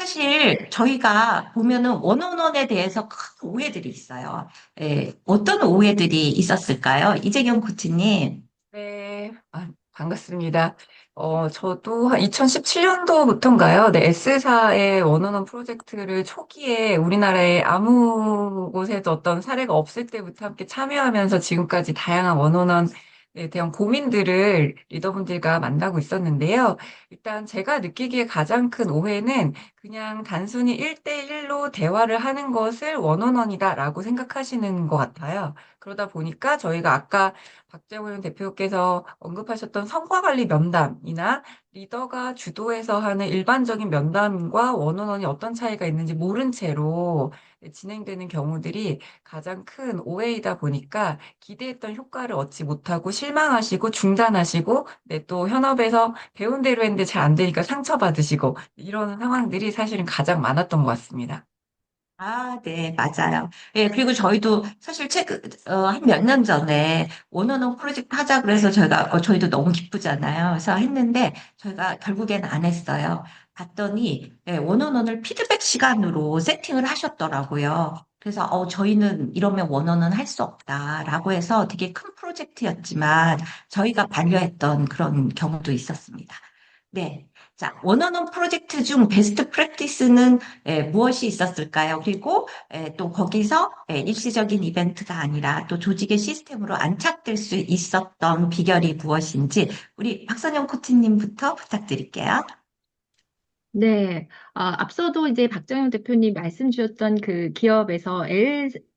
사실 저희가 보면은 원원원에 대해서 큰 오해들이 있어요. 어떤 오해들이 있었을까요? 이재경 코치님. 네, 반갑습니다. 저도 한 2017년도부터인가요? 네, S사의 원어원 프로젝트를 초기에 우리나라에 아무 곳에도 어떤 사례가 없을 때부터 함께 참여하면서 지금까지 다양한 원어원에 대한 고민들을 리더분들과 만나고 있었는데요. 일단 제가 느끼기에 가장 큰 오해는 그냥 단순히 1대1로 대화를 하는 것을 원어원이다라고 생각하시는 것 같아요. 그러다 보니까 저희가 아까 박재원 대표께서 언급하셨던 성과관리 면담이나 리더가 주도해서 하는 일반적인 면담과 원원원이 어떤 차이가 있는지 모른 채로 진행되는 경우들이 가장 큰 오해이다 보니까 기대했던 효과를 얻지 못하고 실망하시고 중단하시고 또 현업에서 배운 대로 했는데 잘 안 되니까 상처받으시고 이런 상황들이 사실은 가장 많았던 것 같습니다. 아, 네, 맞아요. 예, 그리고 저희도 사실 한 몇 년 전에 원어원 프로젝트 하자 그래서 저희도 너무 기쁘잖아요. 그래서 했는데 저희가 결국엔 안 했어요. 봤더니, 원어원을 피드백 시간으로 세팅을 하셨더라고요. 그래서, 저희는 이러면 원어원은 할 수 없다라고 해서 되게 큰 프로젝트였지만 저희가 반려했던 그런 경우도 있었습니다. 네. 자, 원어원 프로젝트 중 베스트 프랙티스는 무엇이 있었을까요? 그리고 또 거기서 일시적인 이벤트가 아니라 또 조직의 시스템으로 안착될 수 있었던 비결이 무엇인지 우리 박선영 코치님부터 부탁드릴게요. 네, 앞서도 이제 박정영 대표님 말씀 주셨던 그 기업에서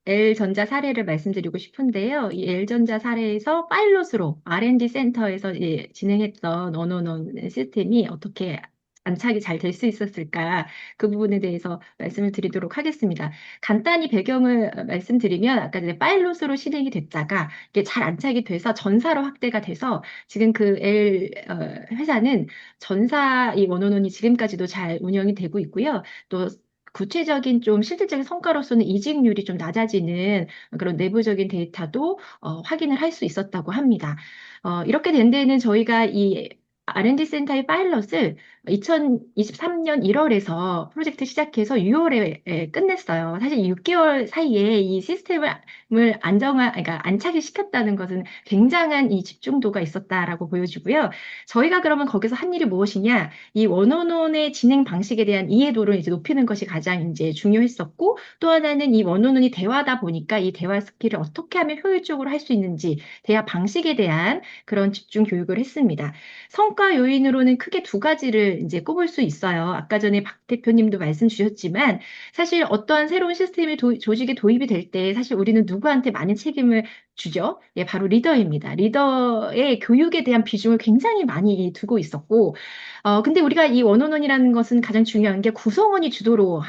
L전자 사례를 말씀드리고 싶은데요. 이 L전자 사례에서 파일럿으로 R&D 센터에서 진행했던 언어논 시스템이 어떻게 안착이 잘 될 수 있었을까? 그 부분에 대해서 말씀을 드리도록 하겠습니다. 간단히 배경을 말씀드리면 아까 이제 파일럿으로 실행이 됐다가 이게 잘 안착이 돼서 전사로 확대가 돼서 지금 그 회사는 전사 이 원원원이 지금까지도 잘 운영이 되고 있고요. 또 구체적인 좀 실질적인 성과로서는 이직률이 좀 낮아지는 그런 내부적인 데이터도 확인을 할 수 있었다고 합니다. 이렇게 된 데에는 저희가 이 R&D 센터의 파일럿을 2023년 1월에서 프로젝트 시작해서 6월에 끝냈어요. 사실 6개월 사이에 이 시스템을 그러니까 안착을 시켰다는 것은 굉장한 이 집중도가 있었다라고 보여지고요. 저희가 그러면 거기서 한 일이 무엇이냐? 이 원어논의 진행 방식에 대한 이해도를 이제 높이는 것이 가장 이제 중요했었고, 또 하나는 이 원어논이 대화다 보니까 이 대화 스킬을 어떻게 하면 효율적으로 할 수 있는지, 대화 방식에 대한 그런 집중 교육을 했습니다. 성과 요인으로는 크게 두 가지를 이제 꼽을 수 있어요. 아까 전에 박 대표님도 말씀 주셨지만, 사실 어떠한 새로운 시스템이 조직에 도입이 될 때, 사실 우리는 누구한테 많은 책임을 주죠. 예, 바로 리더입니다. 리더의 교육에 대한 비중을 굉장히 많이 두고 있었고, 근데 우리가 이 원어원이라는 것은 가장 중요한 게 구성원이 주도로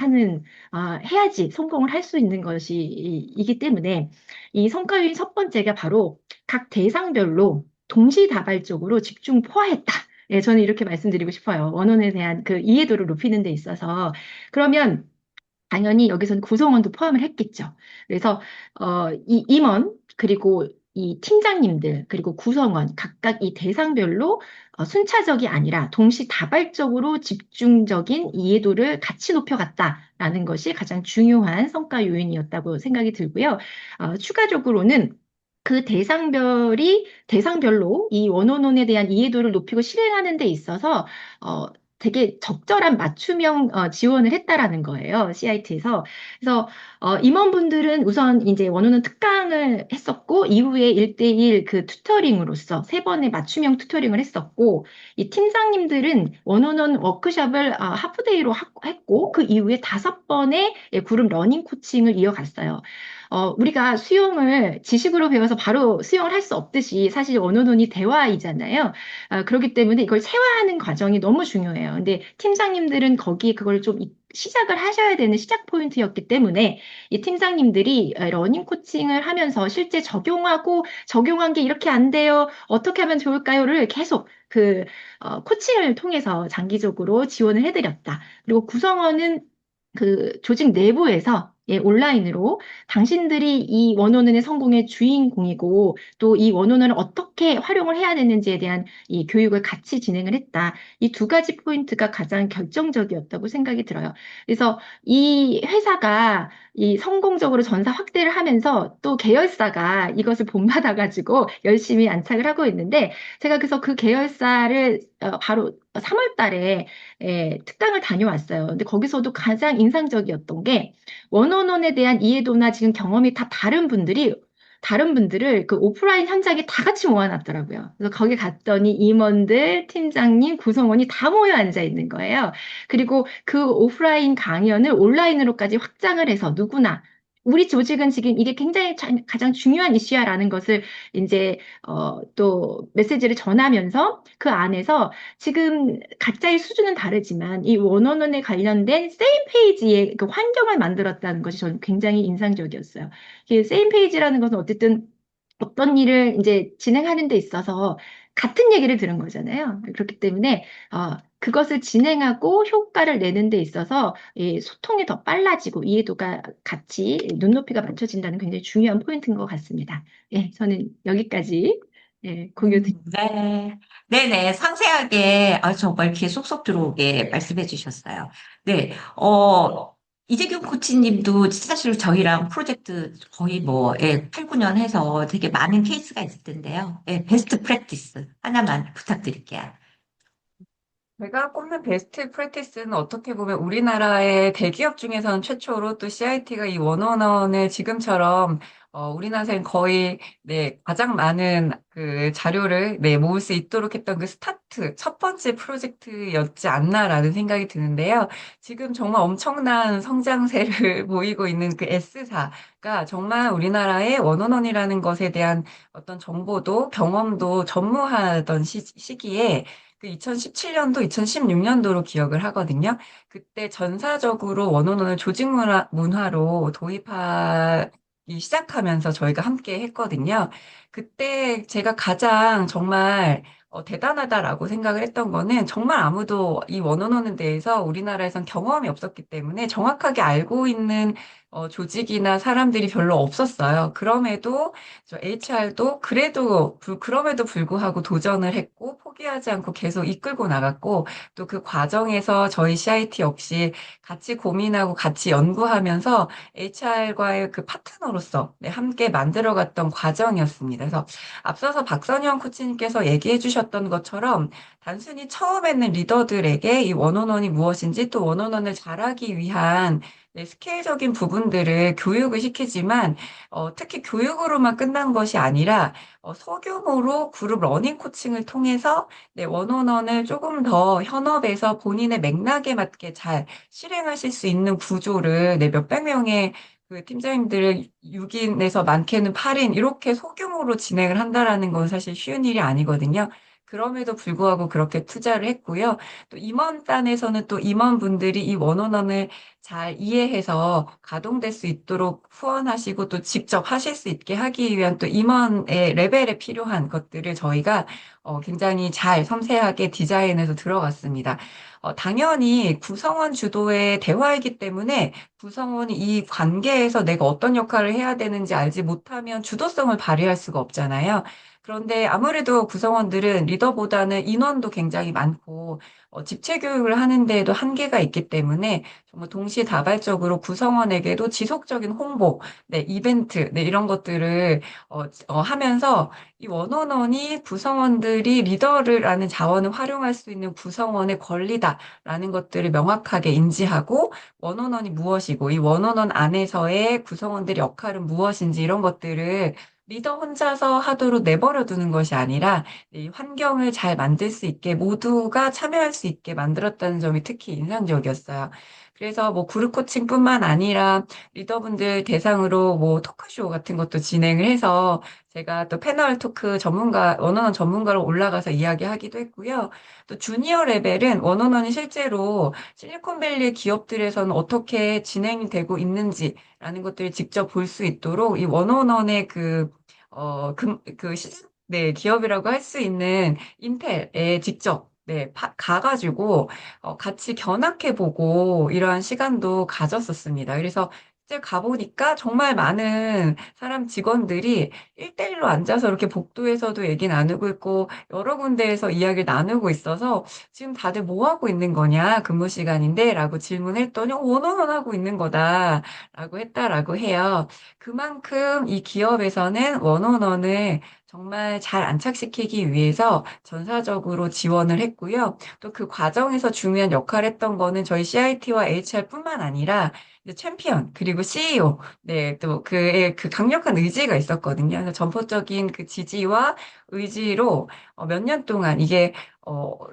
해야지 성공을 할 수 있는 이기 때문에 이 성과 요인 첫 번째가 바로 각 대상별로 동시다발적으로 집중 포화했다. 예, 저는 이렇게 말씀드리고 싶어요. 원어원에 대한 그 이해도를 높이는 데 있어서. 그러면 당연히 여기서는 구성원도 포함을 했겠죠. 그래서 이 임원 그리고 이 팀장님들 그리고 구성원 각각 이 대상별로 순차적이 아니라 동시다발적으로 집중적인 이해도를 같이 높여갔다라는 것이 가장 중요한 성과 요인이었다고 생각이 들고요. 추가적으로는 그 대상별로 이 원어원에 대한 이해도를 높이고 실행하는 데 있어서 어, 되게 적절한 맞춤형 지원을 했다라는 거예요. CIT에서. 그래서 임원분들은 우선 이제 원어는 특강을 했었고 이후에 1대1 그 튜터링으로서 세 번의 맞춤형 튜터링을 했었고 이 팀장님들은 원어원 워크숍을 하프데이로 했고 그 이후에 5번의 그룹 러닝 코칭을 이어갔어요. 우리가 수영을 지식으로 배워서 바로 수영을 할 수 없듯이 사실 원어원이 대화이잖아요. 그렇기 때문에 이걸 체화하는 과정이 너무 중요해요. 근데 팀장님들은 거기에 그걸 좀 시작을 하셔야 되는 시작 포인트였기 때문에 이 팀장님들이 러닝 코칭을 하면서 실제 적용한 게 이렇게 안 돼요. 어떻게 하면 좋을까요?를 계속 코칭을 통해서 장기적으로 지원을 해드렸다. 그리고 구성원은 그 조직 내부에서 예, 온라인으로 당신들이 이 원어원의 성공의 주인공이고 또 이 원어원을 어떻게 활용을 해야 되는지에 대한 이 교육을 같이 진행을 했다. 이 두 가지 포인트가 가장 결정적이었다고 생각이 들어요. 그래서 이 회사가 이 성공적으로 전사 확대를 하면서 또 계열사가 이것을 본받아가지고 열심히 안착을 하고 있는데 제가 그래서 그 계열사를 바로 3월 달에 특강을 다녀왔어요. 근데 거기서도 가장 인상적이었던 게 원어원에 대한 이해도나 지금 경험이 다 다른 분들을 그 오프라인 현장에 다 같이 모아놨더라고요. 그래서 거기 갔더니 임원들, 팀장님, 구성원이 다 모여 앉아 있는 거예요. 그리고 그 오프라인 강연을 온라인으로까지 확장을 해서 누구나 우리 조직은 지금 이게 굉장히 가장 중요한 이슈야라는 것을 이제 또 메시지를 전하면서 그 안에서 지금 각자의 수준은 다르지만 이 원어원에 관련된 세임 페이지의 그 환경을 만들었다는 것이 저는 굉장히 인상적이었어요. 이 세임 페이지라는 것은 어쨌든 어떤 일을 이제 진행하는 데 있어서 같은 얘기를 들은 거잖아요. 그렇기 때문에 그것을 진행하고 효과를 내는 데 있어서 이 소통이 더 빨라지고 이해도가 같이 눈높이가 맞춰진다는 굉장히 중요한 포인트인 것 같습니다. 예, 저는 여기까지 공유 드립니다. 네. 네네. 상세하게, 정말 이렇게 쏙쏙 들어오게 말씀해 주셨어요. 네. 이재균 코치님도 사실 저희랑 프로젝트 거의 뭐, 8, 9년 해서 되게 많은 케이스가 있을 텐데요. 베스트 프랙티스 하나만 부탁드릴게요. 제가 꼽는 베스트 프랙티스는 어떻게 보면 우리나라의 대기업 중에서는 최초로 또 CIT가 이 원어원을 지금처럼 우리나라에는 거의 가장 많은 그 자료를 모을 수 있도록 했던 그 스타트 첫 번째 프로젝트였지 않나라는 생각이 드는데요. 지금 정말 엄청난 성장세를 보이고 있는 그 S사가 정말 우리나라의 원어원이라는 것에 대한 어떤 정보도 경험도 전무하던 시기에 그 2017년도, 2016년도로 기억을 하거든요. 그때 전사적으로 원어원을 문화로 도입하기 시작하면서 저희가 함께 했거든요. 그때 제가 가장 정말 대단하다라고 생각을 했던 거는 정말 아무도 이 원어원에 대해서 우리나라에선 경험이 없었기 때문에 정확하게 알고 있는 조직이나 사람들이 별로 없었어요. 그럼에도 저 HR도 그럼에도 불구하고 도전을 했고, 포기하지 않고 계속 이끌고 나갔고, 또 그 과정에서 저희 CIT 역시 같이 고민하고 같이 연구하면서 HR과의 그 파트너로서 함께 만들어갔던 과정이었습니다. 그래서 앞서서 박선영 코치님께서 얘기해 주셨던 것처럼 단순히 처음에는 리더들에게 이 원어원이 무엇인지 또 원어원을 잘하기 위한 스케일적인 부분들을 교육을 시키지만 특히 교육으로만 끝난 것이 아니라 소규모로 그룹 러닝 코칭을 통해서 원어원을 조금 더 현업에서 본인의 맥락에 맞게 잘 실행하실 수 있는 구조를 몇백 명의 그 팀장님들을 6인에서 많게는 8인 이렇게 소규모로 진행을 한다라는 건 사실 쉬운 일이 아니거든요. 그럼에도 불구하고 그렇게 투자를 했고요. 또 임원단에서는 또 임원분들이 이 원어원을 잘 이해해서 가동될 수 있도록 후원하시고 또 직접 하실 수 있게 하기 위한 또 임원의 레벨에 필요한 것들을 저희가 굉장히 잘 섬세하게 디자인해서 들어갔습니다. 당연히 구성원 주도의 대화이기 때문에 구성원이 이 관계에서 내가 어떤 역할을 해야 되는지 알지 못하면 주도성을 발휘할 수가 없잖아요. 그런데 아무래도 구성원들은 리더보다는 인원도 굉장히 많고 집체 교육을 하는 데에도 한계가 있기 때문에 정말 동시다발적으로 구성원에게도 지속적인 홍보, 이벤트, 이런 것들을 하면서 이 원어원이 구성원들이 리더라는 자원을 활용할 수 있는 구성원의 권리다라는 것들을 명확하게 인지하고 원어원이 무엇이고 이 원어원 안에서의 구성원들의 역할은 무엇인지 이런 것들을 리더 혼자서 하도록 내버려 두는 것이 아니라 이 환경을 잘 만들 수 있게 모두가 참여할 수 있게 만들었다는 점이 특히 인상적이었어요. 그래서 뭐 그룹 코칭뿐만 아니라 리더분들 대상으로 뭐 토크쇼 같은 것도 진행을 해서 제가 또 패널 토크 원어원 전문가로 올라가서 이야기하기도 했고요. 또 주니어 레벨은 원어원이 실제로 실리콘밸리 기업들에서는 어떻게 진행이 되고 있는지라는 것들을 직접 볼 수 있도록 이 원어원의 기업이라고 할 수 있는 인텔에 직접 가가지고 같이 견학해보고 이러한 시간도 가졌었습니다. 그래서 이제 가보니까 정말 많은 사람 직원들이 1대1로 앉아서 이렇게 복도에서도 얘기 나누고 있고 여러 군데에서 이야기를 나누고 있어서 지금 다들 뭐 하고 있는 거냐 근무 시간인데 라고 질문했더니 원어원 하고 있는 거다 라고 했다라고 해요. 그만큼 이 기업에서는 원어원을 정말 잘 안착시키기 위해서 전사적으로 지원을 했고요. 또 그 과정에서 중요한 역할을 했던 거는 저희 CIT와 HR뿐만 아니라 이제 챔피언, 그리고 CEO, 네, 또 그의 그 강력한 의지가 있었거든요. 그래서 전폭적인 그 지지와 의지로 몇 년 동안 이게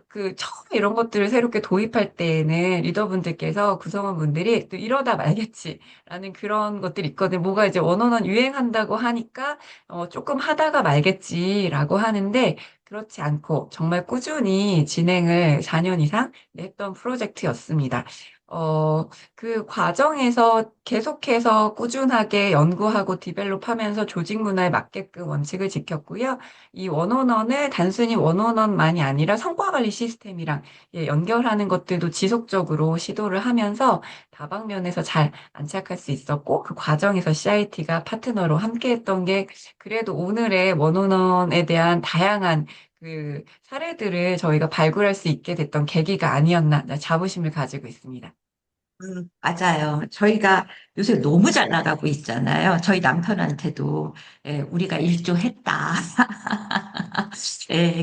그 처음에 이런 것들을 새롭게 도입할 때에는 리더분들께서 구성원분들이 또 이러다 말겠지라는 그런 것들이 있거든요. 뭐가 이제 원원원 유행한다고 하니까 조금 하다가 말겠지라고 하는데 그렇지 않고 정말 꾸준히 진행을 4년 이상 했던 프로젝트였습니다. 그 과정에서 계속해서 꾸준하게 연구하고 디벨롭하면서 조직 문화에 맞게끔 원칙을 지켰고요. 이 원원원을 단순히 원원원만이 아니라 성과 관리 시스템이랑 연결하는 것들도 지속적으로 시도를 하면서 다방면에서 잘 안착할 수 있었고 그 과정에서 CIT가 파트너로 함께했던 게 그래도 오늘의 원원원에 대한 다양한 그 사례들을 저희가 발굴할 수 있게 됐던 계기가 아니었나 자부심을 가지고 있습니다. 맞아요. 저희가 요새 너무 잘 나가고 있잖아요. 저희 남편한테도 우리가 일조했다.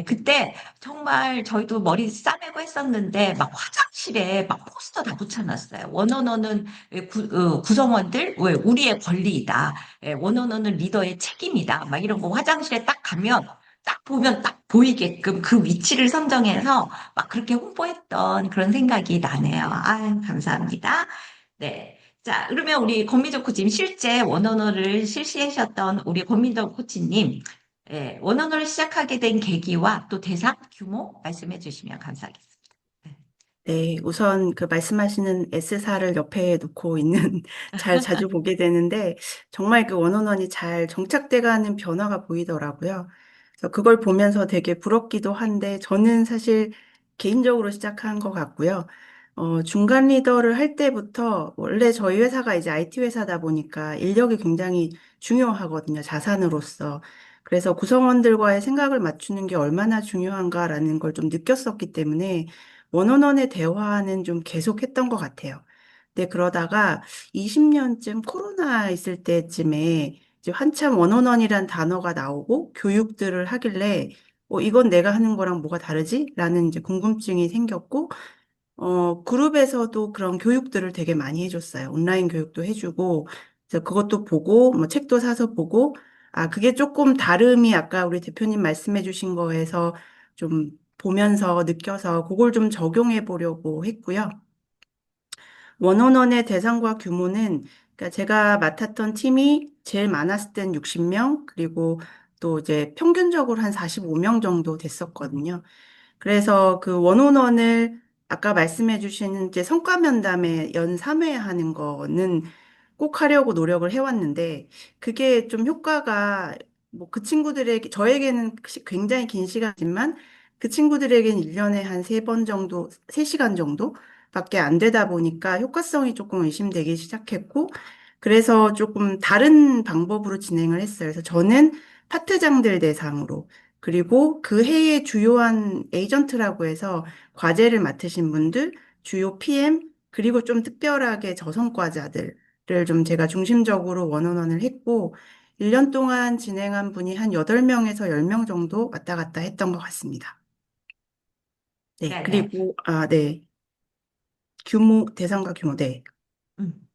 그때 정말 저희도 머리 싸매고 했었는데 막 화장실에 막 포스터 다 붙여놨어요. 원어너는 구성원들 왜 우리의 권리이다. 원어너는 리더의 책임이다. 막 이런 거 화장실에 딱 가면 딱 보면 딱 보이게끔 그 위치를 선정해서 막 그렇게 홍보했던 그런 생각이 나네요. 아, 감사합니다. 네. 자, 그러면 우리 권민정 코치님 실제 원어너를 실시하셨던 우리 권민정 코치님, 원어너를 시작하게 된 계기와 또 대상 규모 말씀해 주시면 감사하겠습니다. 네. 네, 우선 그 말씀하시는 S사를 옆에 놓고 있는 잘 자주 보게 되는데 정말 그 원원원이 잘 정착돼가는 변화가 보이더라고요. 그래서 그걸 보면서 되게 부럽기도 한데 저는 사실 개인적으로 시작한 것 같고요. 중간 리더를 할 때부터 원래 저희 회사가 이제 IT 회사다 보니까 인력이 굉장히 중요하거든요. 자산으로서. 그래서 구성원들과의 생각을 맞추는 게 얼마나 중요한가라는 걸 좀 느꼈었기 때문에 원원원의 대화는 좀 계속했던 것 같아요. 근데 그러다가 20년쯤 코로나 있을 때쯤에 이제 한참 원원원이란 단어가 나오고 교육들을 하길래 이건 내가 하는 거랑 뭐가 다르지? 라는 이제 궁금증이 생겼고 그룹에서도 그런 교육들을 되게 많이 해줬어요. 온라인 교육도 해주고, 그래서 그것도 보고, 뭐 책도 사서 보고, 아, 그게 조금 다름이 아까 우리 대표님 말씀해 주신 거에서 좀 보면서 느껴서 그걸 좀 적용해 보려고 했고요. 원원원의 대상과 규모는 그러니까 제가 맡았던 팀이 제일 많았을 땐 60명, 그리고 또 이제 평균적으로 한 45명 정도 됐었거든요. 그래서 그 원온원을 아까 말씀해 주신 이제 성과 면담에 연 3회 하는 거는 꼭 하려고 노력을 해왔는데 그게 좀 효과가 뭐 그 친구들에게 저에게는 굉장히 긴 시간이지만 그 친구들에게는 1년에 한 3번 정도, 3시간 정도밖에 안 되다 보니까 효과성이 조금 의심되기 시작했고 그래서 조금 다른 방법으로 진행을 했어요. 그래서 저는 파트장들 대상으로 그리고 그 해의 주요한 에이전트라고 해서 과제를 맡으신 분들, 주요 PM, 그리고 좀 특별하게 저성과자들을 좀 제가 중심적으로 원원원을 했고, 1년 동안 진행한 분이 한 8명에서 10명 정도 왔다 갔다 했던 것 같습니다. 네, 네네. 그리고, 아, 네. 규모, 대상과 규모, 네. 음,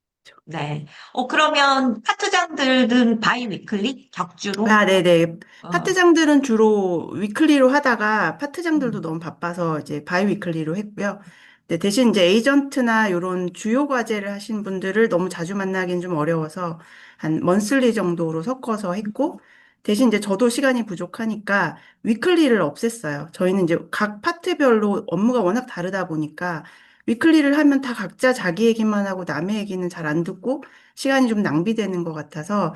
네. 그러면 파트장들은 바이 위클리 격주로? 아, 네네. 어, 파트장들은 주로 위클리로 하다가 파트장들도 음, 너무 바빠서 이제 바이 위클리로 했고요. 네, 대신 이제 에이전트나 이런 주요 과제를 하신 분들을 너무 자주 만나긴 좀 어려워서 한 먼슬리 정도로 섞어서 했고 대신 이제 저도 시간이 부족하니까 위클리를 없앴어요. 저희는 이제 각 파트별로 업무가 워낙 다르다 보니까 위클리를 하면 다 각자 자기 얘기만 하고 남의 얘기는 잘 안 듣고 시간이 좀 낭비되는 것 같아서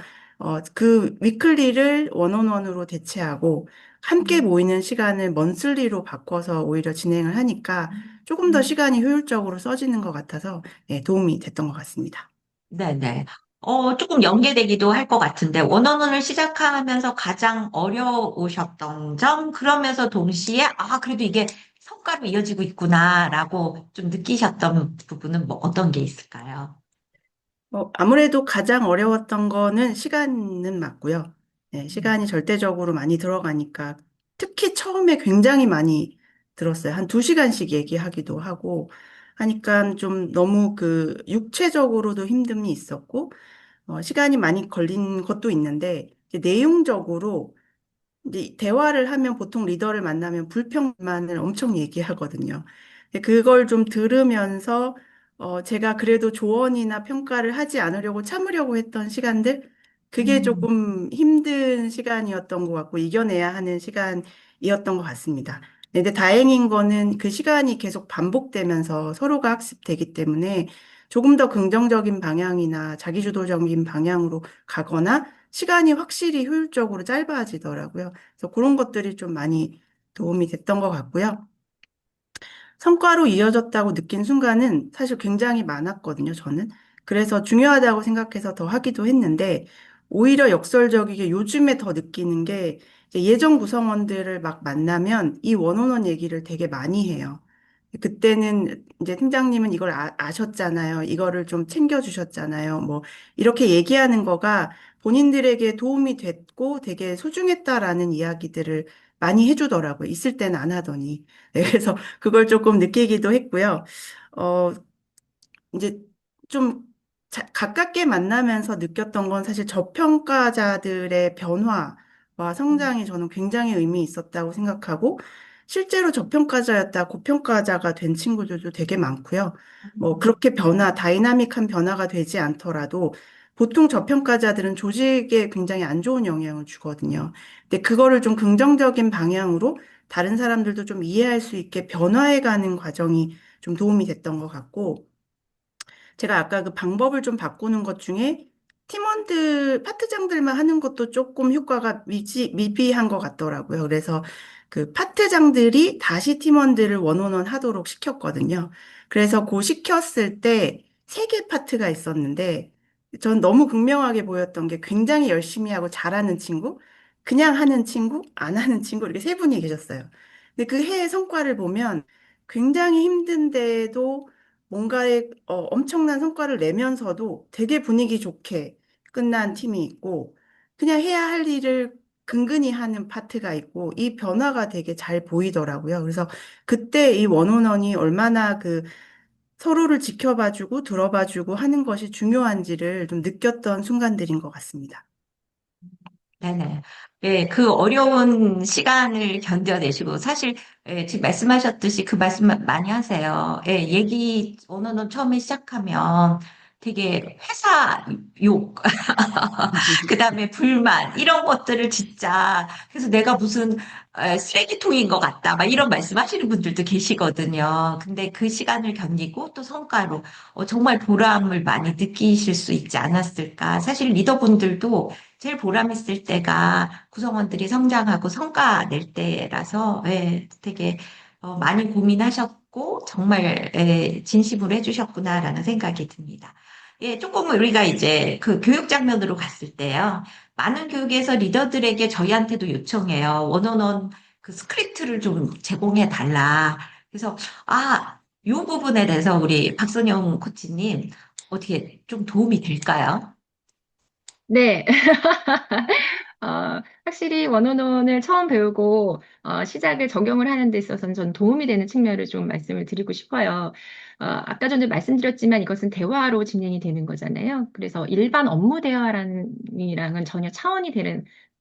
그 위클리를 원온원으로 대체하고 함께 음, 모이는 시간을 먼슬리로 바꿔서 오히려 진행을 하니까 조금 더 음. 시간이 효율적으로 써지는 것 같아서 네, 도움이 됐던 것 같습니다. 네네. 조금 연계되기도 할 것 같은데, 원어원을 시작하면서 가장 어려우셨던 점, 그러면서 동시에, 그래도 이게 성과로 이어지고 있구나라고 좀 느끼셨던 부분은 뭐 어떤 게 있을까요? 아무래도 가장 어려웠던 거는 시간은 맞고요. 네, 시간이 절대적으로 많이 들어가니까 특히 처음에 굉장히 많이 들었어요. 한 2시간씩 얘기하기도 하고 하니까 좀 너무 그 육체적으로도 힘듦이 있었고 시간이 많이 걸린 것도 있는데 이제 내용적으로 이제 대화를 하면 보통 리더를 만나면 불평만을 엄청 얘기하거든요. 근데 그걸 좀 들으면서 제가 그래도 조언이나 평가를 하지 않으려고 참으려고 했던 시간들, 그게 음, 조금 힘든 시간이었던 것 같고 이겨내야 하는 시간이었던 것 같습니다. 근데 다행인 거는 그 시간이 계속 반복되면서 서로가 학습되기 때문에 조금 더 긍정적인 방향이나 자기주도적인 방향으로 가거나 시간이 확실히 효율적으로 짧아지더라고요. 그래서 그런 것들이 좀 많이 도움이 됐던 것 같고요. 성과로 이어졌다고 느낀 순간은 사실 굉장히 많았거든요, 저는. 그래서 중요하다고 생각해서 더 하기도 했는데, 오히려 역설적이게 요즘에 더 느끼는 게, 이제 예전 구성원들을 막 만나면 이 원온원 얘기를 되게 많이 해요. 그때는 이제 팀장님은 이걸 아셨잖아요. 이거를 좀 챙겨주셨잖아요. 뭐, 이렇게 얘기하는 거가 본인들에게 도움이 됐고 되게 소중했다라는 이야기들을 많이 해주더라고요. 있을 때는 안 하더니. 네, 그래서 그걸 조금 느끼기도 했고요. 어, 이제 좀 가깝게 만나면서 느꼈던 건 사실 저평가자들의 변화와 성장이 저는 굉장히 의미 있었다고 생각하고, 실제로 저평가자였다 고평가자가 된 친구들도 되게 많고요. 뭐, 그렇게 다이나믹한 변화가 되지 않더라도, 보통 저평가자들은 조직에 굉장히 안 좋은 영향을 주거든요. 근데 그거를 좀 긍정적인 방향으로 다른 사람들도 좀 이해할 수 있게 변화해가는 과정이 좀 도움이 됐던 것 같고, 제가 아까 그 방법을 좀 바꾸는 것 중에 파트장들만 하는 것도 조금 효과가 미비한 것 같더라고요. 그래서 그 파트장들이 다시 팀원들을 원원원 하도록 시켰거든요. 그래서 그 시켰을 때 3개 파트가 있었는데 전 너무 극명하게 보였던 게 굉장히 열심히 하고 잘하는 친구, 그냥 하는 친구, 안 하는 친구 이렇게 3분이 계셨어요. 근데 그 해의 성과를 보면 굉장히 힘든데도 뭔가의 엄청난 성과를 내면서도 되게 분위기 좋게 끝난 팀이 있고, 그냥 해야 할 일을 근근히 하는 파트가 있고, 이 변화가 되게 잘 보이더라고요. 그래서 그때 이 원원원이 얼마나 그 서로를 지켜봐주고 들어봐주고 하는 것이 중요한지를 좀 느꼈던 순간들인 것 같습니다. 네네. 예, 그 어려운 시간을 견뎌내시고, 사실, 지금 말씀하셨듯이 그 말씀 많이 하세요. 예, 언어는 처음에 시작하면 되게 회사 욕, 그 다음에 불만, 이런 것들을 진짜, 그래서 내가 무슨 쓰레기통인 것 같다, 막 이런 말씀 하시는 분들도 계시거든요. 근데 그 시간을 견디고 또 성과로 정말 보람을 많이 느끼실 수 있지 않았을까. 사실 리더분들도 제일 보람 있을 때가 구성원들이 성장하고 성과 낼 때라서, 되게 많이 고민하셨고, 정말, 진심으로 해주셨구나라는 생각이 듭니다. 예, 조금 우리가 이제 그 교육 장면으로 갔을 때요. 많은 교육에서 리더들에게 저희한테도 요청해요. 원어원 그 스크립트를 좀 제공해 달라. 그래서, 요 부분에 대해서 우리 박선영 코치님 어떻게 좀 도움이 될까요? 네. 확실히 원어원을 처음 배우고 시작을 적용을 하는 데 있어서는 전 도움이 되는 측면을 좀 말씀을 드리고 싶어요. 아까 전에 말씀드렸지만 이것은 대화로 진행이 되는 거잖아요. 그래서 일반 업무 대화랑은 전혀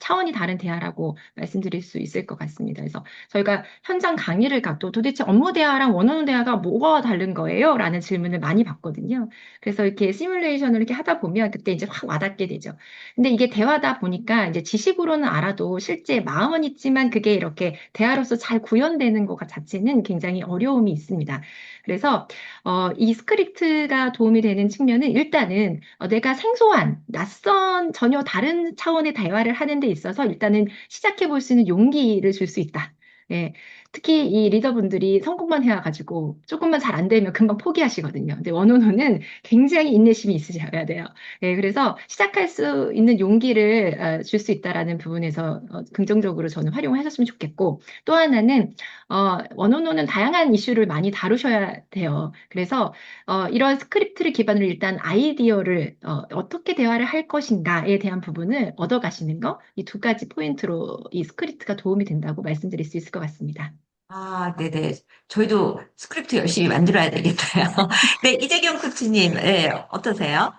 차원이 다른 대화라고 말씀드릴 수 있을 것 같습니다. 그래서 저희가 현장 강의를 가도 도대체 업무 대화랑 원어원 대화가 뭐가 다른 거예요? 라는 질문을 많이 받거든요. 그래서 이렇게 시뮬레이션을 이렇게 하다 보면 그때 이제 확 와닿게 되죠. 근데 이게 대화다 보니까 이제 지식으로는 알아도 실제 마음은 있지만 그게 이렇게 대화로서 잘 구현되는 것 자체는 굉장히 어려움이 있습니다. 그래서 이 스크립트가 도움이 되는 측면은 일단은 내가 생소한 낯선 전혀 다른 차원의 대화를 하는 데 있어서 일단은 시작해 볼 수 있는 용기를 줄 수 있다. 예. 특히 이 리더분들이 성공만 해와가지고 조금만 잘 안 되면 금방 포기하시거든요. 근데 원오너는 굉장히 인내심이 있으셔야 돼요. 예, 그래서 시작할 수 있는 용기를 줄 수 있다라는 부분에서 긍정적으로 저는 활용하셨으면 좋겠고, 또 하나는 원오너는 다양한 이슈를 많이 다루셔야 돼요. 그래서 이런 스크립트를 기반으로 일단 아이디어를 어떻게 대화를 할 것인가에 대한 부분을 얻어가시는 거, 이 두 가지 포인트로 이 스크립트가 도움이 된다고 말씀드릴 수 있을 것 같습니다. 아, 네네. 저희도 스크립트 열심히 만들어야 되겠어요. 네, 이재경 코치님, 네, 어떠세요?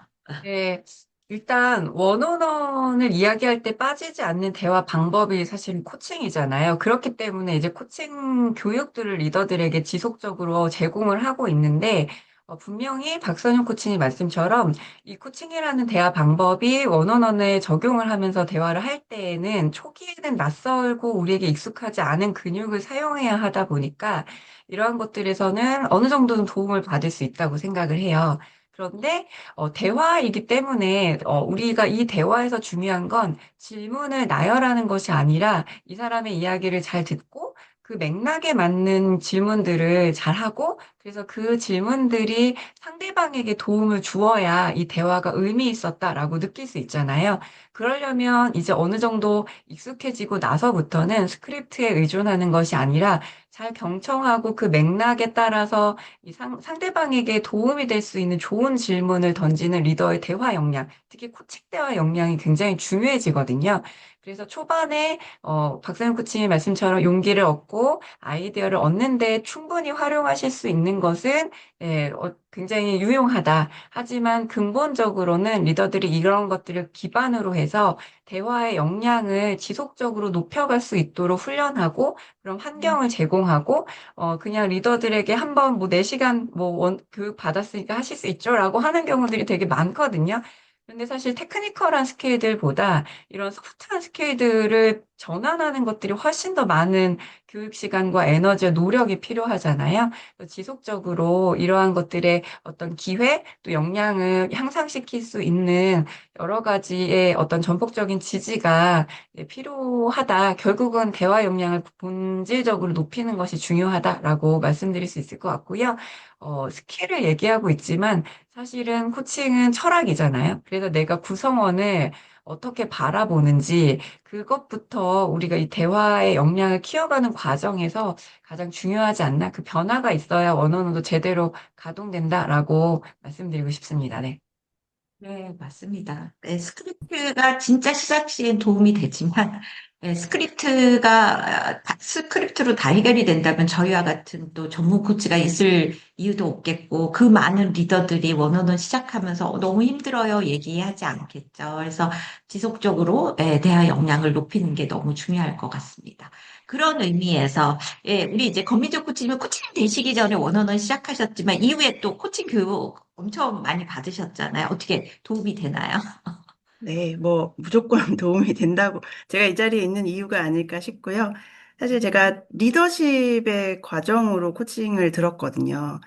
네, 일단 원온원을 이야기할 때 빠지지 않는 대화 방법이 사실 코칭이잖아요. 그렇기 때문에 이제 코칭 교육들을 리더들에게 지속적으로 제공을 하고 있는데 분명히 박선영 코치님 말씀처럼 이 코칭이라는 대화 방법이 원온원에 적용을 하면서 대화를 할 때에는 초기에는 낯설고 우리에게 익숙하지 않은 근육을 사용해야 하다 보니까 이러한 것들에서는 어느 정도는 도움을 받을 수 있다고 생각을 해요. 그런데 대화이기 때문에 우리가 이 대화에서 중요한 건 질문을 나열하는 것이 아니라 이 사람의 이야기를 잘 듣고 그 맥락에 맞는 질문들을 잘 하고 그래서 그 질문들이 상대방에게 도움을 주어야 이 대화가 의미 있었다라고 느낄 수 있잖아요. 그러려면 이제 어느 정도 익숙해지고 나서부터는 스크립트에 의존하는 것이 아니라 잘 경청하고 그 맥락에 따라서 이 상대방에게 도움이 될 수 있는 좋은 질문을 던지는 리더의 대화 역량, 특히 코칭 대화 역량이 굉장히 중요해지거든요. 그래서 초반에 박사님 코치님 말씀처럼 용기를 얻고 아이디어를 얻는데 충분히 활용하실 수 있는 것은 굉장히 유용하다. 하지만 근본적으로는 리더들이 이런 것들을 기반으로 해서 대화의 역량을 지속적으로 높여갈 수 있도록 훈련하고 그런 환경을 제공하고 그냥 리더들에게 한번 뭐 4시간 교육 받았으니까 하실 수 있죠라고 하는 경우들이 되게 많거든요. 근데 사실 테크니컬한 스킬들보다 이런 소프트한 스킬들을 전환하는 것들이 훨씬 더 많은 교육 시간과 에너지와 노력이 필요하잖아요. 그래서 지속적으로 이러한 것들의 어떤 기회 또 역량을 향상시킬 수 있는 여러 가지의 어떤 전폭적인 지지가 필요하다. 결국은 대화 역량을 본질적으로 높이는 것이 중요하다라고 말씀드릴 수 있을 것 같고요. 스킬을 얘기하고 있지만 사실은 코칭은 철학이잖아요. 그래서 내가 구성원을 어떻게 바라보는지 그것부터 우리가 이 대화의 역량을 키워가는 과정에서 가장 중요하지 않나? 그 변화가 있어야 원어원도 제대로 가동된다라고 말씀드리고 싶습니다. 네. 네, 맞습니다. 네, 스크립트가 진짜 시작 시엔 도움이 되지만, 네, 스크립트로 다 해결이 된다면 저희와 같은 또 전문 코치가 있을 이유도 없겠고, 그 많은 리더들이 원어원 시작하면서 너무 힘들어요 얘기하지 않겠죠. 그래서 지속적으로 대화 역량을 높이는 게 너무 중요할 것 같습니다. 그런 의미에서, 우리 이제 권민정 코치님은 코치님 되시기 전에 원어원 시작하셨지만, 이후에 또 코칭 교육 엄청 많이 받으셨잖아요. 어떻게 도움이 되나요? 네, 뭐 무조건 도움이 된다고 제가 이 자리에 있는 이유가 아닐까 싶고요. 사실 제가 리더십의 과정으로 코칭을 들었거든요.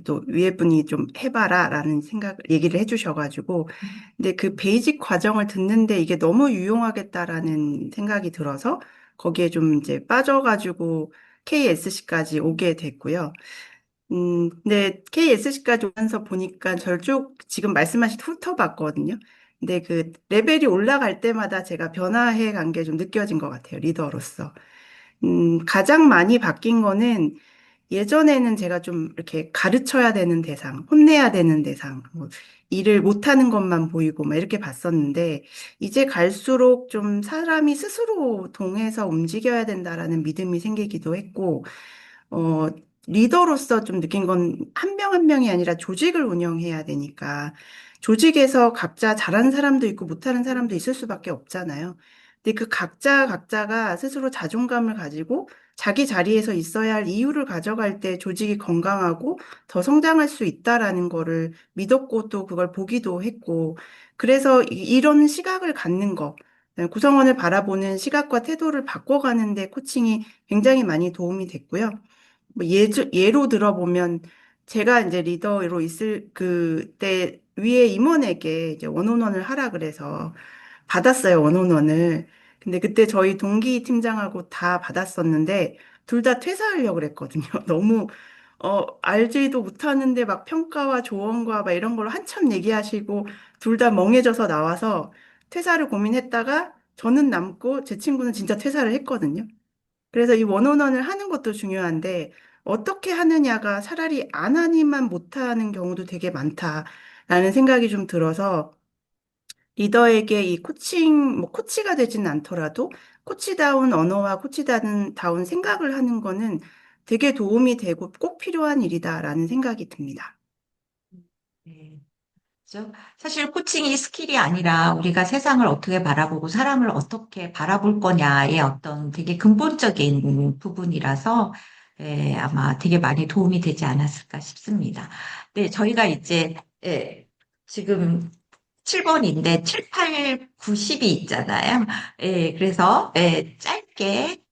또 위에 분이 좀 해봐라라는 얘기를 해주셔가지고, 근데 그 베이직 과정을 듣는데 이게 너무 유용하겠다라는 생각이 들어서 거기에 좀 이제 빠져가지고 KSC까지 오게 됐고요. 근데 KSC까지 오면서 보니까 저쪽 지금 말씀하신 훑어봤거든요. 근데 그 레벨이 올라갈 때마다 제가 변화해 간 게 좀 느껴진 것 같아요, 리더로서. 가장 많이 바뀐 거는 예전에는 제가 좀 이렇게 가르쳐야 되는 대상, 혼내야 되는 대상, 뭐 일을 못하는 것만 보이고 막 이렇게 봤었는데, 이제 갈수록 좀 사람이 스스로 동해서 움직여야 된다라는 믿음이 생기기도 했고, 어, 리더로서 좀 느낀 건 한 명 한 명이 아니라 조직을 운영해야 되니까 조직에서 각자 잘하는 사람도 있고 못하는 사람도 있을 수밖에 없잖아요. 근데 그 각자가 스스로 자존감을 가지고 자기 자리에서 있어야 할 이유를 가져갈 때 조직이 건강하고 더 성장할 수 있다라는 거를 믿었고 또 그걸 보기도 했고 그래서 이런 시각을 갖는 거 구성원을 바라보는 시각과 태도를 바꿔가는데 코칭이 굉장히 많이 도움이 됐고요. 뭐 예로 들어보면 제가 이제 리더로 있을 그때 위에 임원에게 이제 원온원을 하라 그래서 받았어요, 원온원을. 근데 그때 저희 동기 팀장하고 다 받았었는데 둘 다 퇴사하려고 그랬거든요. 너무 알지도 못하는데 막 평가와 조언과 막 이런 걸 한참 얘기하시고 둘 다 멍해져서 나와서 퇴사를 고민했다가 저는 남고 제 친구는 진짜 퇴사를 했거든요. 그래서 이 원원원을 하는 것도 중요한데 어떻게 하느냐가 차라리 안 하니만 못하는 경우도 되게 많다라는 생각이 좀 들어서 리더에게 이 코칭, 뭐 코치가 되지는 않더라도 코치다운 언어와 코치다운 생각을 하는 거는 되게 도움이 되고 꼭 필요한 일이다라는 생각이 듭니다. 네. 그죠? 사실 코칭이 스킬이 아니라 우리가 세상을 어떻게 바라보고 사람을 어떻게 바라볼 거냐의 어떤 되게 근본적인 부분이라서 아마 되게 많이 도움이 되지 않았을까 싶습니다. 네, 저희가 이제 지금 7번인데 7, 8, 9, 10이 있잖아요. 그래서 짧게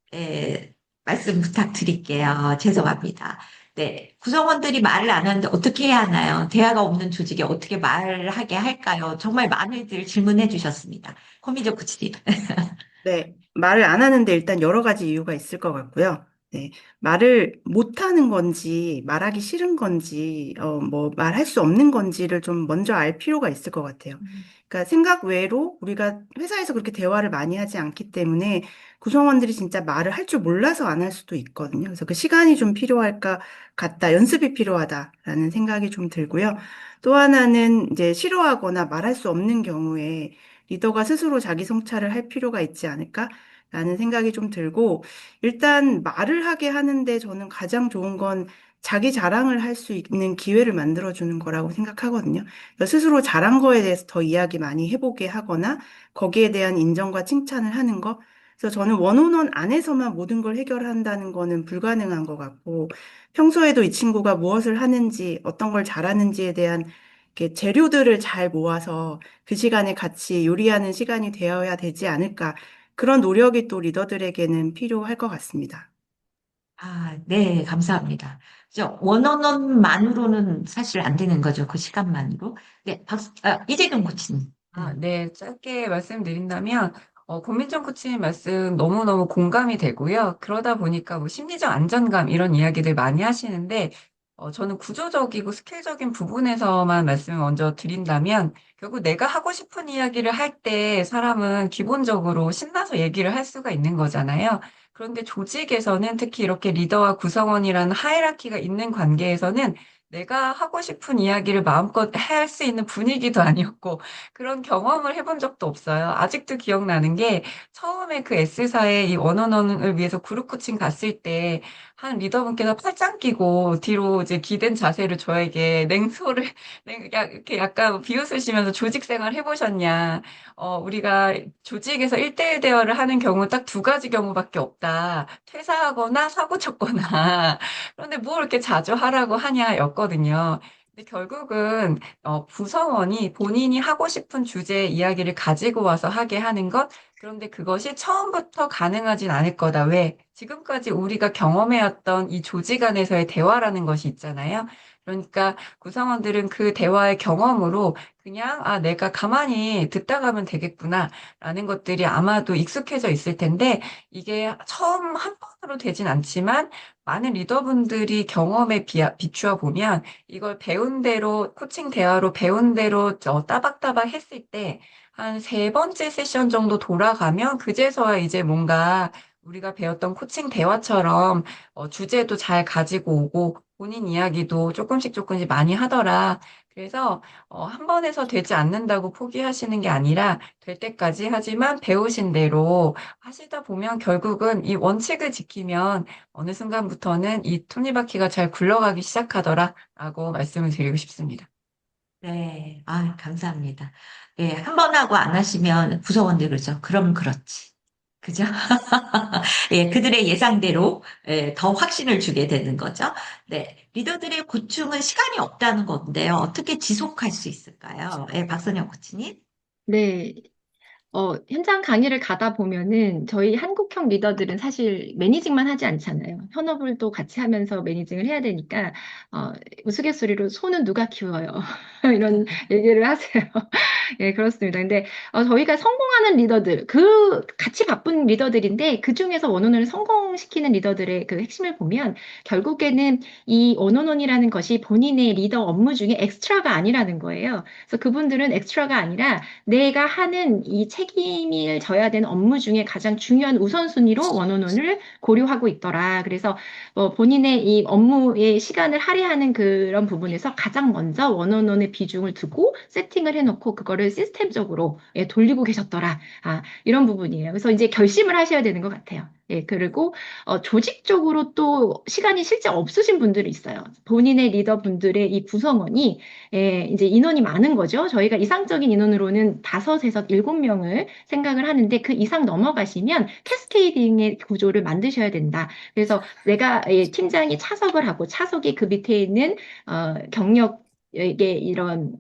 말씀 부탁드릴게요. 죄송합니다. 네, 구성원들이 말을 안 하는데 어떻게 해야 하나요? 대화가 없는 조직에 어떻게 말을 하게 할까요? 정말 많이들 질문해 주셨습니다. 코미디어 코치님. 네, 말을 안 하는데 일단 여러 가지 이유가 있을 것 같고요. 네, 말을 못 하는 건지, 말하기 싫은 건지, 뭐, 말할 수 없는 건지를 좀 먼저 알 필요가 있을 것 같아요. 그러니까 생각 외로 우리가 회사에서 그렇게 대화를 많이 하지 않기 때문에 구성원들이 진짜 말을 할 줄 몰라서 안 할 수도 있거든요. 그래서 그 시간이 좀 필요할까 같다, 연습이 필요하다라는 생각이 좀 들고요. 또 하나는 이제 싫어하거나 말할 수 없는 경우에 리더가 스스로 자기 성찰을 할 필요가 있지 않을까라는 생각이 좀 들고, 일단 말을 하게 하는데 저는 가장 좋은 건 자기 자랑을 할 수 있는 기회를 만들어주는 거라고 생각하거든요. 그래서 스스로 잘한 거에 대해서 더 이야기 많이 해보게 하거나, 거기에 대한 인정과 칭찬을 하는 거. 그래서 저는 원온원 안에서만 모든 걸 해결한다는 거는 불가능한 것 같고, 평소에도 이 친구가 무엇을 하는지, 어떤 걸 잘하는지에 대한 이렇게 재료들을 잘 모아서 그 시간에 같이 요리하는 시간이 되어야 되지 않을까. 그런 노력이 또 리더들에게는 필요할 것 같습니다. 아, 네, 감사합니다. 원어원만으로는 사실 안 되는 거죠. 그 시간만으로. 네, 이재경 코치님. 네, 짧게 말씀드린다면, 권민정 코치님 말씀 너무너무 공감이 되고요. 그러다 보니까 뭐 심리적 안정감 이런 이야기들 많이 하시는데, 저는 구조적이고 스킬적인 부분에서만 말씀을 먼저 드린다면, 결국 내가 하고 싶은 이야기를 할 때 사람은 기본적으로 신나서 얘기를 할 수가 있는 거잖아요. 그런데 조직에서는 특히 이렇게 리더와 구성원이라는 하이라키가 있는 관계에서는 내가 하고 싶은 이야기를 마음껏 할 수 있는 분위기도 아니었고, 그런 경험을 해본 적도 없어요. 아직도 기억나는 게 처음에 그 S사에 이 원어원을 위해서 그룹 코칭 갔을 때 한 리더분께서 팔짱 끼고 뒤로 이제 기댄 자세로 저에게 냉소를 이렇게 약간 비웃으시면서 조직 생활 해보셨냐. 우리가 조직에서 1대1 대화를 하는 경우 딱 두 가지 경우밖에 없다. 퇴사하거나 사고 쳤거나. 그런데 뭘 이렇게 자주 하라고 하냐였거든요. 근데 결국은 구성원이 본인이 하고 싶은 주제 이야기를 가지고 와서 하게 하는 것, 그런데 그것이 처음부터 가능하진 않을 거다. 왜? 지금까지 우리가 경험해왔던 이 조직 안에서의 대화라는 것이 있잖아요. 그러니까 구성원들은 그 대화의 경험으로 그냥, 내가 가만히 듣다 가면 되겠구나, 라는 것들이 아마도 익숙해져 있을 텐데, 이게 처음 한 번으로 되진 않지만, 많은 리더분들이 경험에 비추어 보면, 이걸 배운 대로, 코칭 대화로 배운 대로 따박따박 했을 때, 한 세 번째 세션 정도 돌아가면, 그제서야 이제 뭔가 우리가 배웠던 코칭 대화처럼 주제도 잘 가지고 오고, 본인 이야기도 조금씩 조금씩 많이 하더라. 그래서 한 번에서 되지 않는다고 포기하시는 게 아니라, 될 때까지 하지만 배우신 대로 하시다 보면 결국은 이 원칙을 지키면 어느 순간부터는 이 톱니바퀴가 잘 굴러가기 시작하더라라고 말씀을 드리고 싶습니다. 네, 감사합니다. 예, 한 번 하고 안 하시면 구성원들 그러죠. 그럼 그렇지. 그죠? 예, 그들의 예상대로 더 확신을 주게 되는 거죠. 네, 리더들의 고충은 시간이 없다는 건데요. 어떻게 지속할 수 있을까요? 예, 박선영 코치님. 네. 현장 강의를 가다 보면은 저희 한국형 리더들은 사실 매니징만 하지 않잖아요. 현업을도 같이 하면서 매니징을 해야 되니까, 우스갯소리로 소는 누가 키워요? 이런 얘기를 하세요. 예, 그렇습니다. 근데 저희가 성공하는 리더들, 같이 바쁜 리더들인데 그 중에서 원원을 성공시키는 리더들의 그 핵심을 보면 결국에는 이 원원원이라는 것이 본인의 리더 업무 중에 엑스트라가 아니라는 거예요. 그래서 그분들은 엑스트라가 아니라 내가 하는 이 책임을 져야 되는 업무 중에 가장 중요한 우선순위로 원원원을 고려하고 있더라. 그래서 본인의 이 업무의 시간을 할애하는 그런 부분에서 가장 먼저 원원원의 비중을 두고 세팅을 해놓고 그거를 시스템적으로 예, 돌리고 계셨더라. 이런 부분이에요. 그래서 이제 결심을 하셔야 되는 것 같아요. 예, 그리고 조직적으로 또 시간이 실제 없으신 분들이 있어요. 본인의 리더분들의 이 구성원이 예, 이제 인원이 많은 거죠. 저희가 이상적인 인원으로는 5에서 7명을 생각을 하는데 그 이상 넘어가시면 캐스케이딩의 구조를 만드셔야 된다. 그래서 내가 예, 팀장이 차석을 하고 차석이 그 밑에 있는 경력에게 이런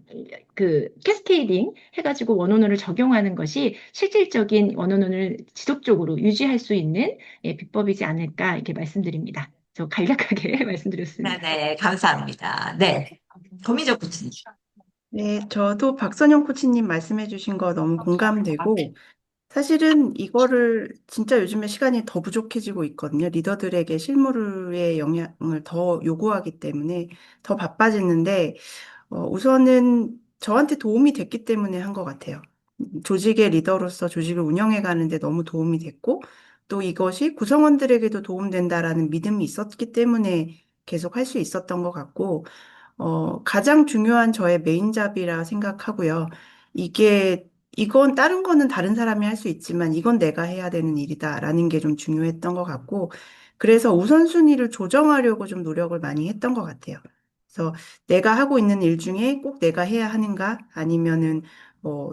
그 캐스케이딩 해가지고 원원원을 적용하는 것이 실질적인 원원원을 지속적으로 유지할 수 있는 예, 비법이지 않을까 이렇게 말씀드립니다. 저 간략하게 말씀드렸습니다. 네네, 감사합니다. 네. 고민정 코치님. 네, 저도 박선영 코치님 말씀해 주신 거 너무 공감되고, 사실은 이거를 진짜 요즘에 시간이 더 부족해지고 있거든요. 리더들에게 실무의 영향을 더 요구하기 때문에 더 바빠지는데, 우선은 저한테 도움이 됐기 때문에 한 것 같아요. 조직의 리더로서 조직을 운영해 가는데 너무 도움이 됐고, 또 이것이 구성원들에게도 도움된다라는 믿음이 있었기 때문에 계속 할 수 있었던 것 같고, 가장 중요한 저의 메인잡이라 생각하고요. 이건 다른 거는 다른 사람이 할 수 있지만 이건 내가 해야 되는 일이다라는 게 좀 중요했던 것 같고, 그래서 우선순위를 조정하려고 좀 노력을 많이 했던 것 같아요. 그래서 내가 하고 있는 일 중에 꼭 내가 해야 하는가 아니면은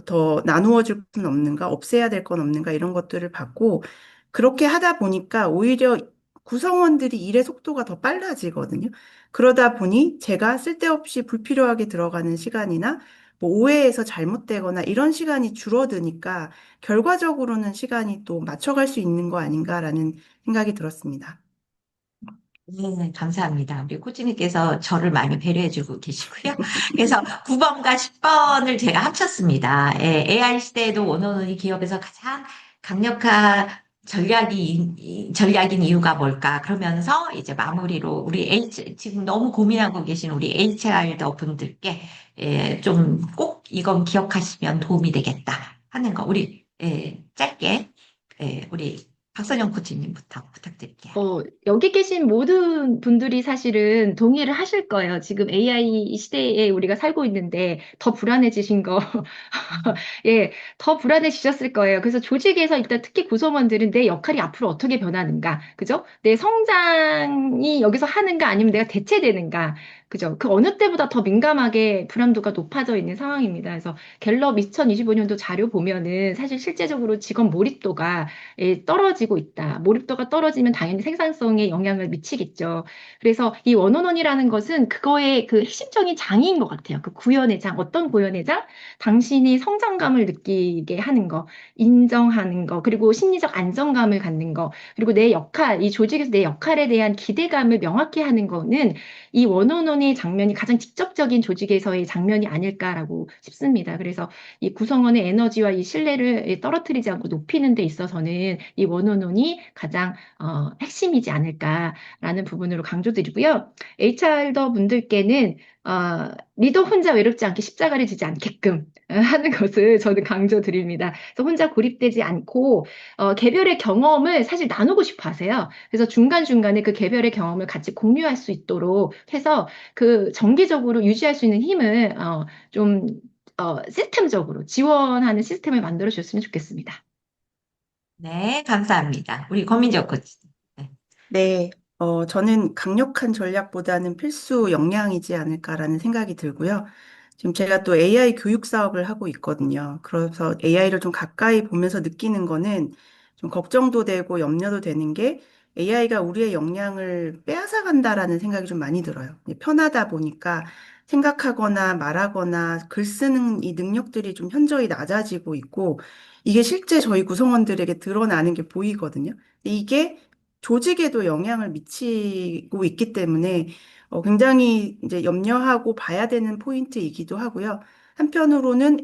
더 나누어 줄 건 없는가, 없애야 될 건 없는가 이런 것들을 봤고, 그렇게 하다 보니까 오히려 구성원들이 일의 속도가 더 빨라지거든요. 그러다 보니 제가 쓸데없이 불필요하게 들어가는 시간이나 뭐 오해해서 잘못되거나 이런 시간이 줄어드니까 결과적으로는 시간이 또 맞춰갈 수 있는 거 아닌가라는 생각이 들었습니다. 네, 감사합니다. 우리 코치님께서 저를 많이 배려해주고 계시고요. 그래서 9번과 10번을 제가 합쳤습니다. 예, AI 시대에도 원어원이 기업에서 가장 강력한 전략인 이유가 뭘까? 그러면서 이제 마무리로 지금 너무 고민하고 계신 우리 HR 분들께 예, 좀 꼭 이건 기억하시면 도움이 되겠다 하는 거 우리 짧게 우리 박선영 코치님부터 부탁드릴게요. 여기 계신 모든 분들이 사실은 동의를 하실 거예요. 지금 AI 시대에 우리가 살고 있는데 더 불안해지신 거, 예, 더 불안해지셨을 거예요. 그래서 조직에서 일단 특히 구성원들은 내 역할이 앞으로 어떻게 변하는가, 그죠? 내 성장이 여기서 하는가 아니면 내가 대체되는가, 그죠? 그 어느 때보다 더 민감하게 불안도가 높아져 있는 상황입니다. 그래서 갤럽 2025년도 자료 보면은 사실 실제적으로 직원 몰입도가 떨어지고 있다. 몰입도가 떨어지면 당연히 생산성에 영향을 미치겠죠. 그래서 이 원원원이라는 것은 그거의 그 핵심적인 장인 것 같아요. 그 구현의 장, 어떤 구현의 장? 당신이 성장감을 느끼게 하는 거, 인정하는 거, 그리고 심리적 안정감을 갖는 거, 그리고 내 역할, 이 조직에서 내 역할에 대한 기대감을 명확히 하는 거는 이 원원원의 장면이 가장 직접적인 조직에서의 장면이 아닐까라고 싶습니다. 그래서 이 구성원의 에너지와 이 신뢰를 떨어뜨리지 않고 높이는 데 있어서는 이 원원원이 가장 핵심이지 않을까라는 부분으로 강조드리고요. HR더 분들께는 리더 혼자 외롭지 않게 십자가를 지지 않게끔 하는 것을 저는 강조드립니다. 그래서 혼자 고립되지 않고 개별의 경험을 사실 나누고 싶어 하세요. 그래서 중간중간에 그 개별의 경험을 같이 공유할 수 있도록 해서 그 정기적으로 유지할 수 있는 힘을 좀 시스템적으로 지원하는 시스템을 만들어 주셨으면 좋겠습니다. 네, 감사합니다. 우리 권민정 코치. 네. 네, 저는 강력한 전략보다는 필수 역량이지 않을까라는 생각이 들고요. 지금 제가 또 AI 교육 사업을 하고 있거든요. 그래서 AI를 좀 가까이 보면서 느끼는 거는 좀 걱정도 되고 염려도 되는 게 AI가 우리의 역량을 빼앗아 간다라는 생각이 좀 많이 들어요. 편하다 보니까 생각하거나 말하거나 글 쓰는 이 능력들이 좀 현저히 낮아지고 있고, 이게 실제 저희 구성원들에게 드러나는 게 보이거든요. 이게 조직에도 영향을 미치고 있기 때문에 굉장히 이제 염려하고 봐야 되는 포인트이기도 하고요. 한편으로는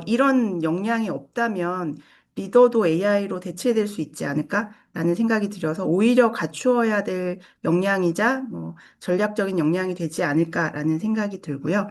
이런 역량이 없다면 리더도 AI로 대체될 수 있지 않을까라는 생각이 들어서 오히려 갖추어야 될 역량이자 뭐 전략적인 역량이 되지 않을까라는 생각이 들고요.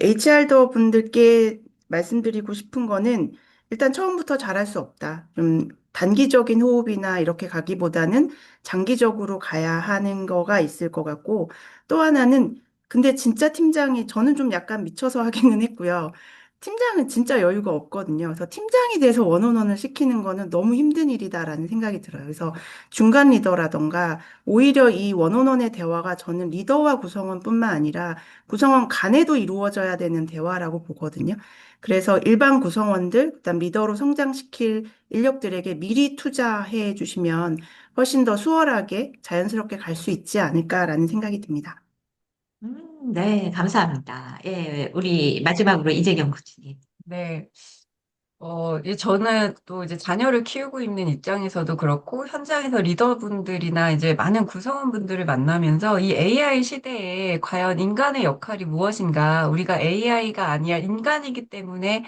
HR더 분들께 말씀드리고 싶은 거는 일단 처음부터 잘할 수 없다. 좀 단기적인 호흡이나 이렇게 가기보다는 장기적으로 가야 하는 거가 있을 것 같고 또 하나는 근데 진짜 팀장이 저는 좀 약간 미쳐서 하기는 했고요. 팀장은 진짜 여유가 없거든요. 그래서 팀장이 돼서 원원원을 시키는 거는 너무 힘든 일이다라는 생각이 들어요. 그래서 중간 리더라던가 오히려 이 원원원의 대화가 저는 리더와 구성원뿐만 아니라 구성원 간에도 이루어져야 되는 대화라고 보거든요. 그래서 일반 구성원들, 그다음 리더로 성장시킬 인력들에게 미리 투자해 주시면 훨씬 더 수월하게 자연스럽게 갈 수 있지 않을까라는 생각이 듭니다. 네, 감사합니다. 예, 우리 마지막으로 이재경 코치님. 네. 저는 또 이제 자녀를 키우고 있는 입장에서도 그렇고, 현장에서 리더분들이나 이제 많은 구성원분들을 만나면서 이 AI 시대에 과연 인간의 역할이 무엇인가, 우리가 AI가 아니라 인간이기 때문에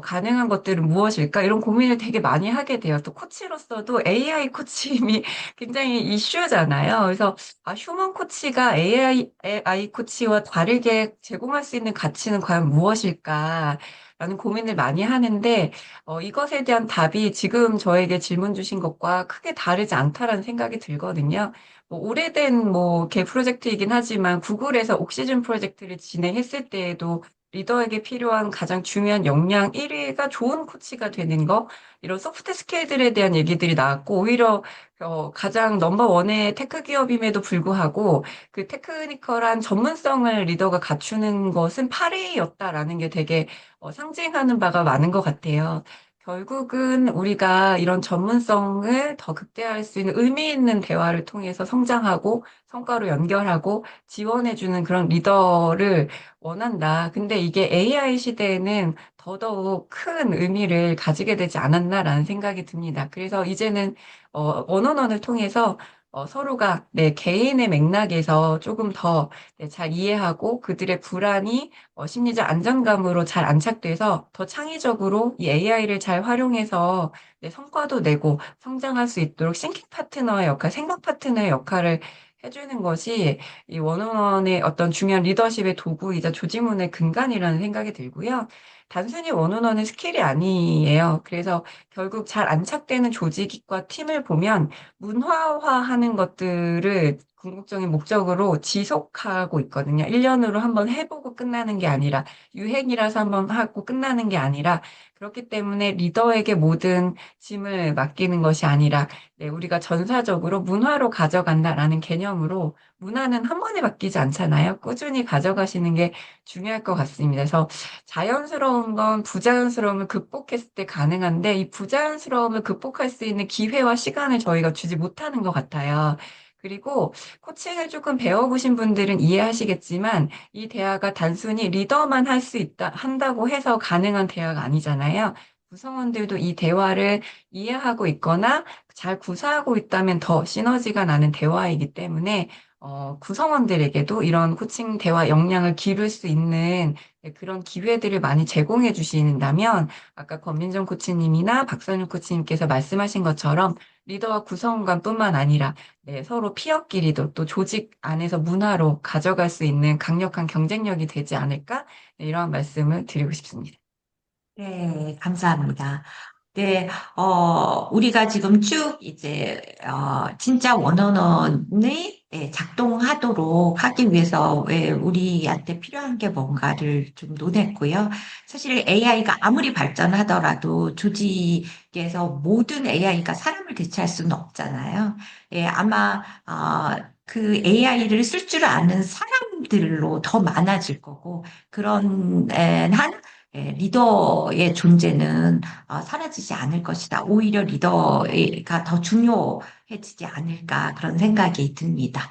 가능한 것들은 무엇일까, 이런 고민을 되게 많이 하게 돼요. 또 코치로서도 AI 코치임이 굉장히 이슈잖아요. 그래서, 휴먼 코치가 AI 코치와 다르게 제공할 수 있는 가치는 과연 무엇일까? 라는 고민을 많이 하는데, 이것에 대한 답이 지금 저에게 질문 주신 것과 크게 다르지 않다라는 생각이 들거든요. 뭐, 오래된 개 프로젝트이긴 하지만 구글에서 옥시즌 프로젝트를 진행했을 때에도 리더에게 필요한 가장 중요한 역량 1위가 좋은 코치가 되는 거, 이런 소프트 스킬들에 대한 얘기들이 나왔고, 오히려 가장 넘버 원의 테크 기업임에도 불구하고 그 테크니컬한 전문성을 리더가 갖추는 것은 8위였다라는 게 되게 상징하는 바가 많은 것 같아요. 결국은 우리가 이런 전문성을 더 극대화할 수 있는 의미 있는 대화를 통해서 성장하고 성과로 연결하고 지원해주는 그런 리더를 원한다. 근데 이게 AI 시대에는 더더욱 큰 의미를 가지게 되지 않았나라는 생각이 듭니다. 그래서 이제는 원원원을 통해서 서로가 내 개인의 맥락에서 조금 더 잘 이해하고 그들의 불안이 심리적 안정감으로 잘 안착돼서 더 창의적으로 이 AI를 잘 활용해서 내 성과도 내고 성장할 수 있도록 싱킹 파트너의 역할, 생각 파트너의 역할을 해주는 것이 이 원어원의 어떤 중요한 리더십의 도구이자 조직문의 근간이라는 생각이 들고요. 단순히 원어원은 스킬이 아니에요. 그래서 결국 잘 안착되는 조직과 팀을 보면 문화화하는 것들을 궁극적인 목적으로 지속하고 있거든요. 1년으로 한번 해보고 끝나는 게 아니라 유행이라서 한번 하고 끝나는 게 아니라 그렇기 때문에 리더에게 모든 짐을 맡기는 것이 아니라 우리가 전사적으로 문화로 가져간다라는 개념으로 문화는 한 번에 바뀌지 않잖아요. 꾸준히 가져가시는 게 중요할 것 같습니다. 그래서 자연스러운 건 부자연스러움을 극복했을 때 가능한데 이 부자연스러움을 극복할 수 있는 기회와 시간을 저희가 주지 못하는 것 같아요. 그리고 코칭을 조금 배워보신 분들은 이해하시겠지만 이 대화가 단순히 리더만 할 수 있다, 한다고 해서 가능한 대화가 아니잖아요. 구성원들도 이 대화를 이해하고 있거나 잘 구사하고 있다면 더 시너지가 나는 대화이기 때문에 구성원들에게도 이런 코칭 대화 역량을 기를 수 있는 그런 기회들을 많이 제공해 주신다면 아까 권민정 코치님이나 박선율 코치님께서 말씀하신 것처럼 리더와 구성원간뿐만 아니라 서로 피어끼리도 또 조직 안에서 문화로 가져갈 수 있는 강력한 경쟁력이 되지 않을까? 이런 말씀을 드리고 싶습니다. 네, 감사합니다. 네, 우리가 지금 쭉 이제, 진짜 원어원이 작동하도록 하기 위해서 왜 우리한테 필요한 게 뭔가를 좀 논했고요. 사실 AI가 아무리 발전하더라도 조직에서 모든 AI가 사람을 대체할 수는 없잖아요. 예, 아마, 그 AI를 쓸 줄 아는 사람들로 더 많아질 거고, 그런, 한, 리더의 존재는 사라지지 않을 것이다. 오히려 리더가 더 중요해지지 않을까 그런 생각이 듭니다.